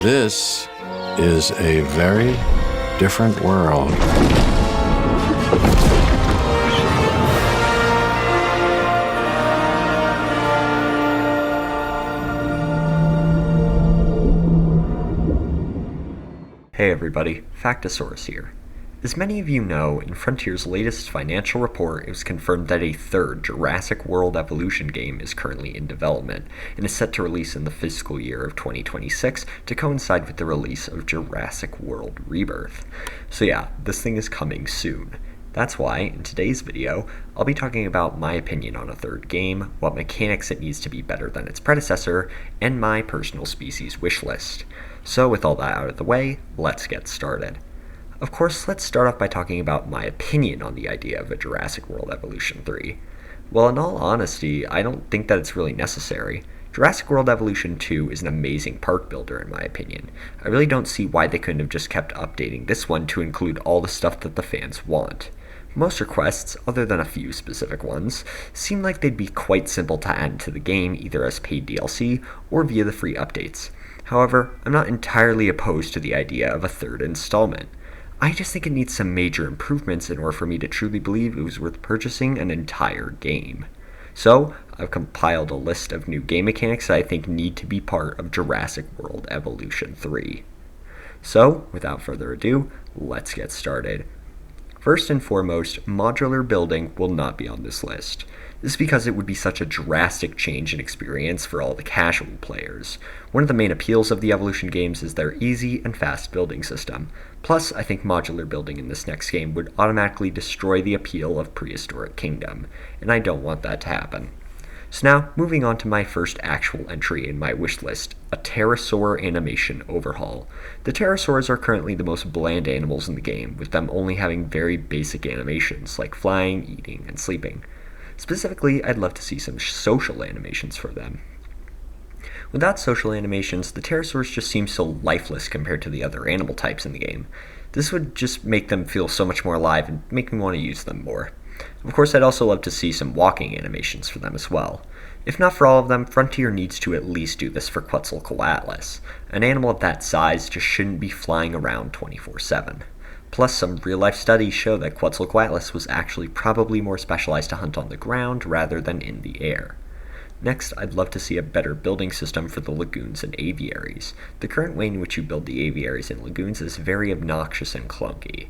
This is a very different world. Hey everybody, Factosaurus here. As many of you know, in Frontier's latest financial report, it was confirmed that a third Jurassic World Evolution game is currently in development and is set to release in the fiscal year of 2026 to coincide with the release of Jurassic World Rebirth. So yeah, this thing is coming soon. That's why, in today's video, I'll be talking about my opinion on a third game, what mechanics it needs to be better than its predecessor, and my personal species wish list. So with all that out of the way, let's get started. Of course, let's start off by talking about my opinion on the idea of a Jurassic World Evolution 3. Well, in all honesty, I don't think that it's really necessary. Jurassic World Evolution 2 is an amazing park builder in my opinion. I really don't see why they couldn't have just kept updating this one to include all the stuff that the fans want. Most requests, other than a few specific ones, seem like they'd be quite simple to add to the game either as paid DLC or via the free updates. However, I'm not entirely opposed to the idea of a third installment. I just think it needs some major improvements in order for me to truly believe it was worth purchasing an entire game. So, I've compiled a list of new game mechanics that I think need to be part of Jurassic World Evolution 3. So, without further ado, let's get started. First and foremost, modular building will not be on this list. This is because it would be such a drastic change in experience for all the casual players. One of the main appeals of the Evolution games is their easy and fast building system. Plus, I think modular building in this next game would automatically destroy the appeal of Prehistoric Kingdom, and I don't want that to happen. So now, moving on to my first actual entry in my wish list, a pterosaur animation overhaul. The pterosaurs are currently the most bland animals in the game, with them only having very basic animations like flying, eating, and sleeping. Specifically, I'd love to see some social animations for them. Without social animations, the pterosaurs just seem so lifeless compared to the other animal types in the game. This would just make them feel so much more alive and make me want to use them more. Of course, I'd also love to see some walking animations for them as well. If not for all of them, Frontier needs to at least do this for Quetzalcoatlus. An animal of that size just shouldn't be flying around 24/7. Plus, some real-life studies show that Quetzalcoatlus was actually probably more specialized to hunt on the ground rather than in the air. Next, I'd love to see a better building system for the lagoons and aviaries. The current way in which you build the aviaries and lagoons is very obnoxious and clunky.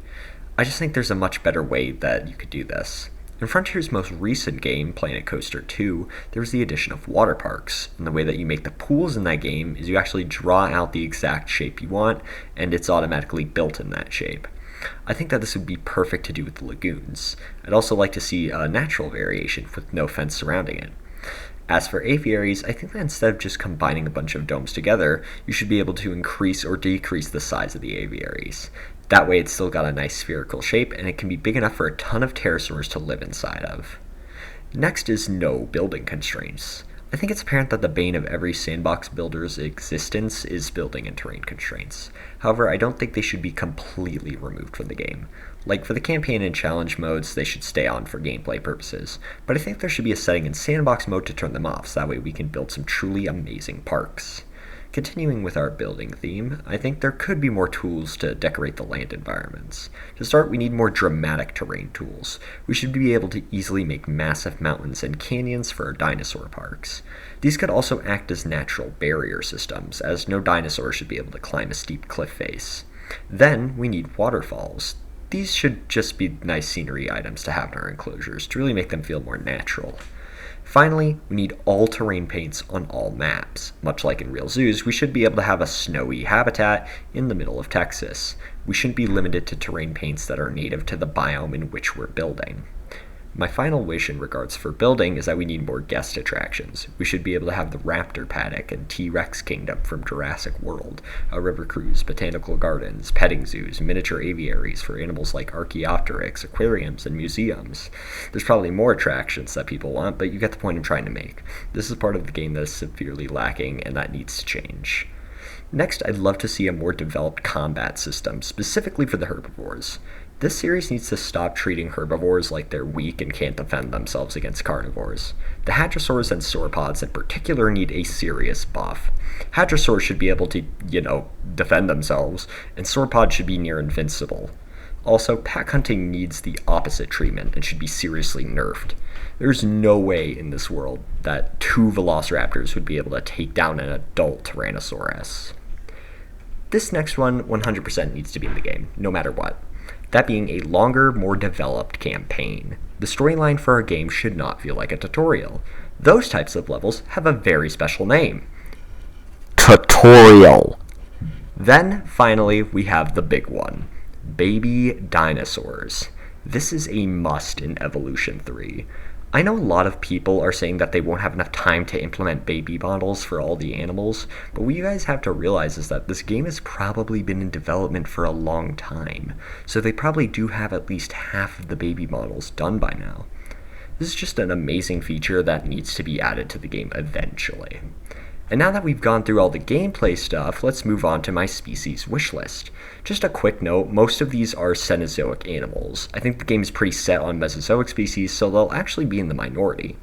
I just think there's a much better way that you could do this. In Frontier's most recent game, Planet Coaster 2, there was the addition of water parks, and the way that you make the pools in that game is you actually draw out the exact shape you want, and it's automatically built in that shape. I think that this would be perfect to do with the lagoons. I'd also like to see a natural variation with no fence surrounding it. As for aviaries, I think that instead of just combining a bunch of domes together, you should be able to increase or decrease the size of the aviaries. That way it's still got a nice spherical shape and it can be big enough for a ton of pterosaurs to live inside of. Next is no building constraints. I think it's apparent that the bane of every sandbox builder's existence is building and terrain constraints. However, I don't think they should be completely removed from the game. Like for the campaign and challenge modes, they should stay on for gameplay purposes, but I think there should be a setting in sandbox mode to turn them off so that way we can build some truly amazing parks. Continuing with our building theme, I think there could be more tools to decorate the land environments. To start, we need more dramatic terrain tools. We should be able to easily make massive mountains and canyons for our dinosaur parks. These could also act as natural barrier systems, as no dinosaur should be able to climb a steep cliff face. Then, we need waterfalls. These should just be nice scenery items to have in our enclosures to really make them feel more natural. Finally, we need all-terrain paints on all maps. Much like in real zoos, we should be able to have a snowy habitat in the middle of Texas. We shouldn't be limited to terrain paints that are native to the biome in which we're building. My final wish in regards for building is that we need more guest attractions. We should be able to have the Raptor Paddock and T-Rex Kingdom from Jurassic World, a river cruise, botanical gardens, petting zoos, miniature aviaries for animals like Archaeopteryx, aquariums, and museums. There's probably more attractions that people want, but you get the point I'm trying to make. This is part of the game that is severely lacking, and that needs to change. Next, I'd love to see a more developed combat system, specifically for the herbivores. This series needs to stop treating herbivores like they're weak and can't defend themselves against carnivores. The hadrosaurs and sauropods in particular need a serious buff. Hadrosaurs should be able to, defend themselves, and sauropods should be near invincible. Also, pack hunting needs the opposite treatment and should be seriously nerfed. There's no way in this world that 2 velociraptors would be able to take down an adult Tyrannosaurus. This next one 100% needs to be in the game, no matter what. That being a longer, more developed campaign. The storyline for a game should not feel like a tutorial. Those types of levels have a very special name. Tutorial! Then, finally, we have the big one. Baby dinosaurs. This is a must in Evolution 3. I know a lot of people are saying that they won't have enough time to implement baby models for all the animals, but what you guys have to realize is that this game has probably been in development for a long time, so they probably do have at least half of the baby models done by now. This is just an amazing feature that needs to be added to the game eventually. And now that we've gone through all the gameplay stuff, let's move on to my species wish list. Just a quick note, most of these are Cenozoic animals. I think the game is pretty set on Mesozoic species, so they'll actually be in the minority.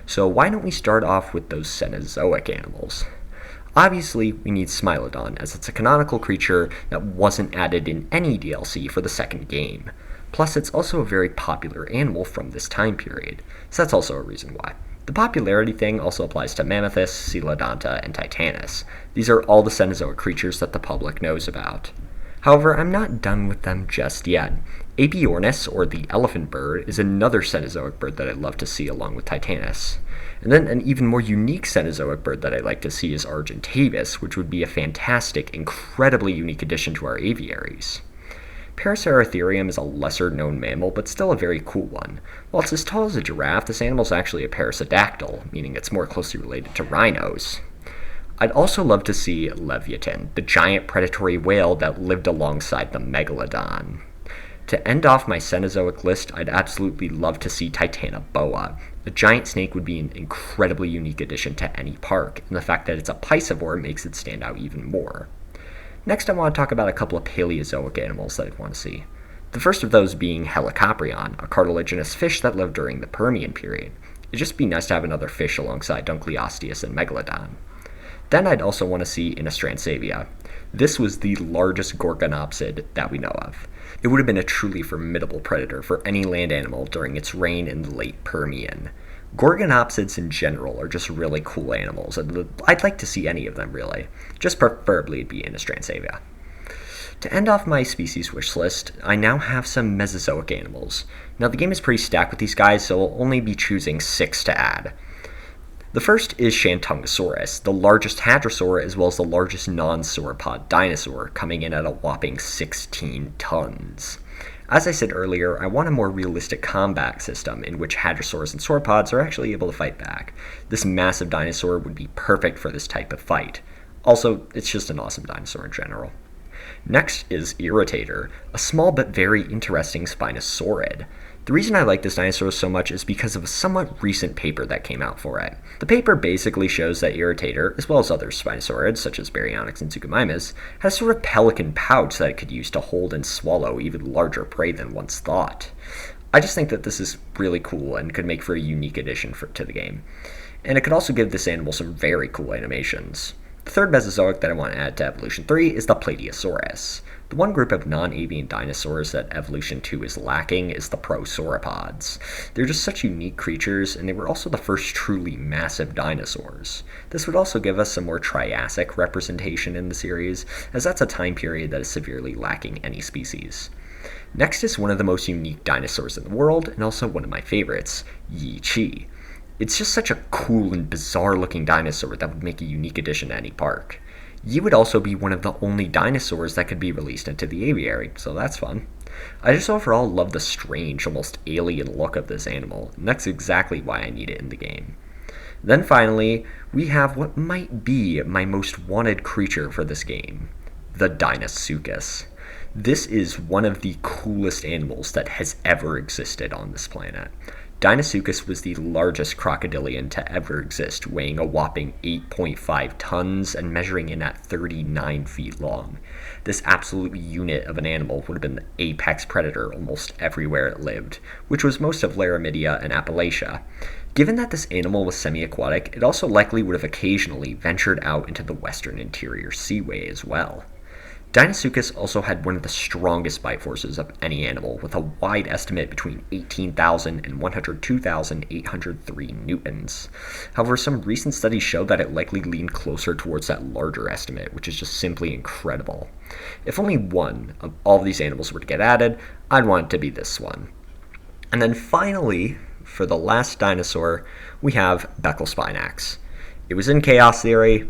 So why don't we start off with those Cenozoic animals? Obviously, we need Smilodon, as it's a canonical creature that wasn't added in any DLC for the second game. Plus, it's also a very popular animal from this time period, so that's also a reason why. The popularity thing also applies to Mammothus, Coelodonta, and Titanus. These are all the Cenozoic creatures that the public knows about. However, I'm not done with them just yet. Apiornis, or the elephant bird, is another Cenozoic bird that I'd love to see along with Titanus. And then an even more unique Cenozoic bird that I'd like to see is Argentavis, which would be a fantastic, incredibly unique addition to our aviaries. Paraceratherium is a lesser-known mammal, but still a very cool one. While it's as tall as a giraffe, this animal is actually a paraceudactyl, meaning it's more closely related to rhinos. I'd also love to see Leviathan, the giant predatory whale that lived alongside the megalodon. To end off my Cenozoic list, I'd absolutely love to see Titanoboa. A giant snake would be an incredibly unique addition to any park, and the fact that it's a piscivore makes it stand out even more. Next, I want to talk about a couple of Paleozoic animals that I'd want to see. The first of those being Helicoprion, a cartilaginous fish that lived during the Permian period. It'd just be nice to have another fish alongside Dunkleosteus and Megalodon. Then I'd also want to see Innistransavia. This was the largest gorgonopsid that we know of. It would have been a truly formidable predator for any land animal during its reign in the late Permian. Gorgonopsids in general are just really cool animals, and I'd like to see any of them really. Just preferably it'd be Innistransavia. To end off my species wish list, I now have some Mesozoic animals. Now the game is pretty stacked with these guys, so I'll only be choosing 6 to add. The first is Shantungosaurus, the largest hadrosaur as well as the largest non-sauropod dinosaur, coming in at a whopping 16 tons. As I said earlier, I want a more realistic combat system in which hadrosaurs and sauropods are actually able to fight back. This massive dinosaur would be perfect for this type of fight. Also, it's just an awesome dinosaur in general. Next is Irritator, a small but very interesting Spinosaurid. The reason I like this dinosaur so much is because of a somewhat recent paper that came out for it. The paper basically shows that Irritator, as well as other Spinosaurids such as Baryonyx and Zugomimus, has a sort of pelican pouch that it could use to hold and swallow even larger prey than once thought. I just think that this is really cool and could make for a unique addition to the game. And it could also give this animal some very cool animations. The third Mesozoic that I want to add to Evolution 3 is the Plateosaurus. The one group of non-avian dinosaurs that Evolution 2 is lacking is the prosauropods. They're just such unique creatures, and they were also the first truly massive dinosaurs. This would also give us some more Triassic representation in the series, as that's a time period that is severely lacking any species. Next is one of the most unique dinosaurs in the world, and also one of my favorites, Yi-Chi. It's just such a cool and bizarre-looking dinosaur that would make a unique addition to any park. Yi would also be one of the only dinosaurs that could be released into the aviary, so that's fun. I just overall love the strange, almost alien look of this animal, and that's exactly why I need it in the game. Then finally, we have what might be my most wanted creature for this game, the Deinosuchus. This is one of the coolest animals that has ever existed on this planet. Deinosuchus was the largest crocodilian to ever exist, weighing a whopping 8.5 tons and measuring in at 39 feet long. This absolute unit of an animal would have been the apex predator almost everywhere it lived, which was most of Laramidia and Appalachia. Given that this animal was semi-aquatic, it also likely would have occasionally ventured out into the western interior seaway as well. Deinosuchus also had one of the strongest bite forces of any animal, with a wide estimate between 18,000 and 102,803 newtons. However, some recent studies show that it likely leaned closer towards that larger estimate, which is just simply incredible. If only one of all of these animals were to get added, I'd want it to be this one. And then finally, for the last dinosaur, we have Beckelspinax. It was in Chaos Theory,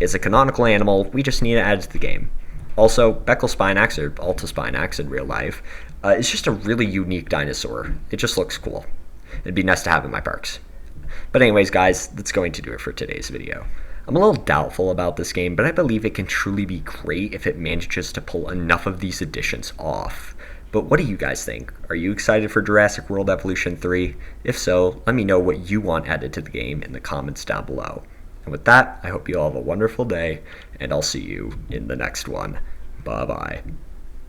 it's a canonical animal, we just need to add it to the game. Also, Beckelspinax, or Altispinax in real life, is just a really unique dinosaur. It just looks cool. It'd be nice to have in my parks. But anyways, guys, that's going to do it for today's video. I'm a little doubtful about this game, but I believe it can truly be great if it manages to pull enough of these additions off. But what do you guys think? Are you excited for Jurassic World Evolution 3? If so, let me know what you want added to the game in the comments down below. And with that, I hope you all have a wonderful day, and I'll see you in the next one. Bye-bye.